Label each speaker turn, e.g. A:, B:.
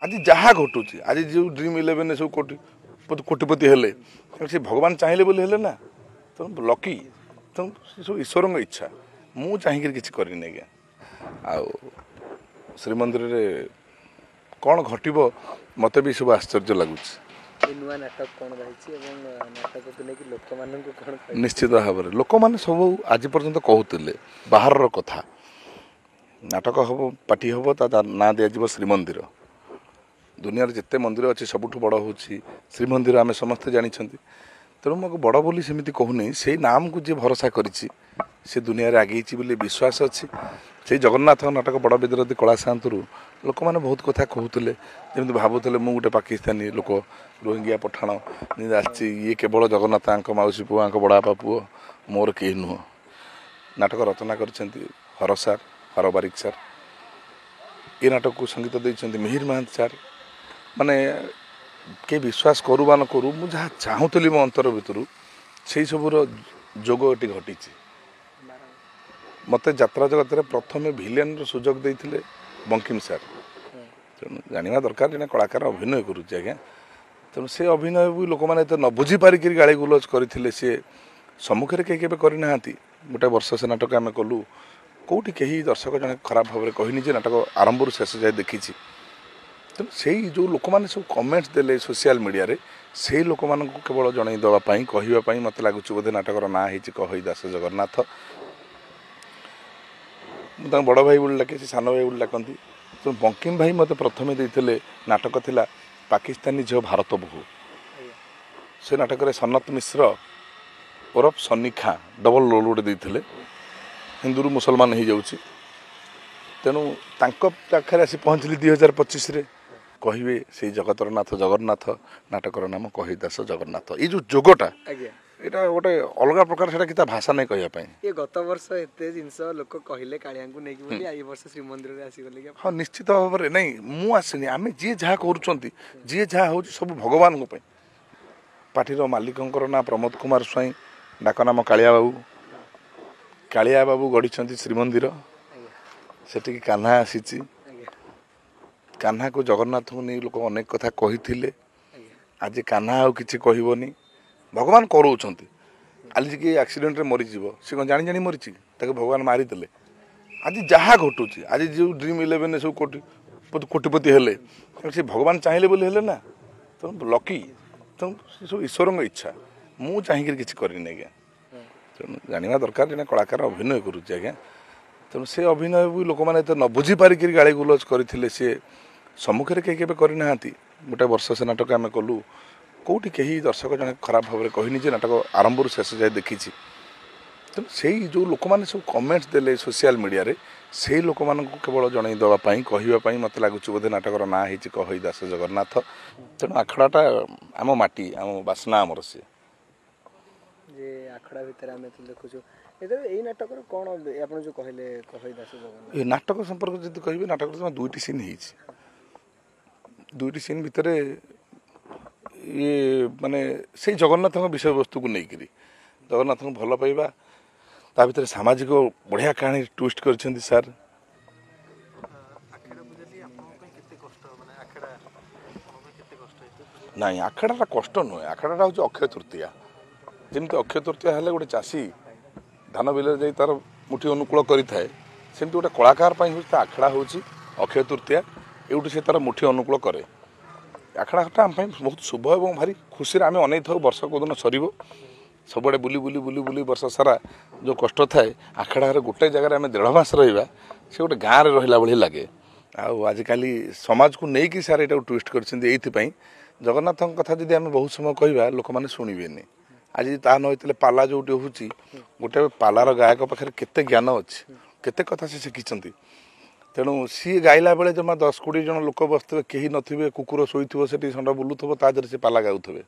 A: आज जहाँ घटुची आज जो ड्रीम इलेवेन सब कोटिपति हेले से भगवान चाहिए बोली हेले ना तो लकी तो सब ईश्वर इच्छा मु चाहिए किसी करनी आज्ञा आ श्रीमंदिर रे कौन घटब मत भी सब आश्चर्य लगुच निश्चित भाव में लोक मैंने सब आज पर्यंत कहते बाहर कथा नाटक हम पार्टी हम ता ना दिज्व श्रीमंदिर दुनिया जिते मंदिर अच्छे सबुठ बड़ हूँ श्रीमंदिर आम समस्ते जानते तेणु मैं बड़ बोली सेमती कहूनी से नाम को जी भरोसा करी दुनिया रे आगे विश्वास अच्छी से जगन्नाथ नाटक बड़ विद्रोही कला सातु लोक मैंने बहुत कथा कहते जमी भावुले मुझे गोटे पाकिस्तानी लोक रोहिंग्या पठाण ये केवल जगन्नाथ मौसी पुआ बड़ापा पुओ मोर कहीं नुह नाटक रचना कर हर सार हर बारिक सार ये नाटक को संगीत देते मिहिर महांत सार माने के विश्वास करू बा न करू मु जहाँ चाहूली मो अंतर भितर से सबूर जोग ये घटी मत यात्रा जगत में प्रथम भिलेन सुजोग देते बंकिम सार तेणु जाना दरकार जन कलाकार अभिनय करुच्चे आज्ञा तेणु से अभिनय भी लोक मैंने न बुझी पारिक गाड़ी गुलज करते सी सम्मुखें कहीं करना गोटे वर्ष से नाटक आम कलु कौटी कहीं दर्शक जन खराब भाव में कहनी नाटक आरंभ शेष जाए देखी तेणु से जो लोक मैंने सब कमेंट्स देले सोशल मीडिया रे से लोक मान केवल जन देवाई कहवाई मत लगुच बोधे नाटकर ना हो कही दास जगन्नाथ मुझे बड़ भाई बोली डाके सान भाई बोली डाकती तो बंकिम भाई मत प्रथम देते नाटक थिला पाकिस्तानी झील भारत बहु से नाटक रे सन्नत मिश्र ओरफ सन्नी खां डबल रोल गोटे देते हिंदू मुसलमान हो जाऊँगी तेणु पाखे आसी पहुँचली 2025 कहे से जगतर नाथ जगन्नाथ नाटकर नाम कही दास जगन्नाथ ये जो जोगटा यहाँ गोटे अलग प्रकार से किता भाषा नहीं कहवाई
B: ये गत वर्ष एते जिनस लोक कहले कालिया को नहीं बोली आई वर्ष श्रीमंदिर रे आसी गले
A: हाँ निश्चित भाव में नहीं मु आसनी आम जी जहाँ कर जी जहाँ हो सब भगवान पार्टीर मालिकों ना प्रमोद कुमार स्वाई डाक नाम कालिया बाबू गढ़ी श्रीमंदिर सेठी कान्हा आसी कान्हा को जगन्नाथ को नहीं लोक अनेक कथा कही आज कान्हा आ कि कहबनी भगवान कराऊँ आज कि एक्सीडेंट मरीज सी कौन जानी मरी भगवान मारिदे आज जहाँ घटुची आज जो ड्रीम इलेवेन सब कोटिपति हेले से भगवान चाहिए बोली हेले ना तो लकी तो सब ईश्वर इच्छा मु चाहिए किसी करनी आज्ञा तेणु जाना दरकार जन कलाकार अभिनय करुच्चे आज्ञा तेणु से अभिनय भी लोक मैंने न बुझी पारिक गाड़ी गुलज करते सी सम्मुखें कहीं करना गोटे वर्ष से नाटक आम कलु कौटी कहीं दर्शक जन खराब भाव में कहनी नाटक आरंभ शेष जाए देखी तेणु से जो लोक मैंने सब कमेंट्स देले सोशल मीडिया रे से लोक मान केवल जन देवाई कहवाई मत लगुच बोधे नाटकर ना हो कही दास जगन्नाथ तेणु आखड़ाटा आम माटी आम बासना आमर सी
B: आखड़ा भितर आम देखु ये नाटक कौन आप जो कहले कही दास जगन्नाथ
A: ये नाटक संपर्क जब कह नाटक दुईटी सीन दुईटी सीन भितर ये माने से जगन्नाथ विषय वस्तु को लेकर जगन्नाथ को भल पाइबा ता भीतर सामाजिक बढ़िया कहानी ट्विस्ट कर सार नाई आखड़ा कष्ट नुहे आखड़ा हूँ अक्षय तृतीया जमी अक्षय तृतीया हेल्ले गोटे चाषी धान बिल जा तार मुठी अनुकूल करें सेमती गोटे कलाकार आखड़ा हूँ अक्षय तृतीया ये से तार मुठी अनुकूल कै आखड़ाटा आम बहुत शुभ और भारी खुशी आम अनै था वर्ष कौन सर सब बुली बुली बुली बुली वर्ष सारा जो कष्ट थाए आखड़ा गोटे जगह आम 1.5 मास रहा से गोटे गाँव में रहा भाई लगे आजिकल समाज को लेकिन सार ये ट्विस्ट कर जगन्नाथ कथा जब आम बहुत समय कह लोक मैंने शुणे आज ता नई पाला जो हूँ गोटे पालार गायक पाखे केते ज्ञान अच्छी केते कथा से शिखी तेणु सी गाइला बेले जमा 10-20 जन लोक बसते कहीं नथिबे कुकुर शोइथिबो सेठी संडा बुलुथबो ता देहरे से पाला गाउथबे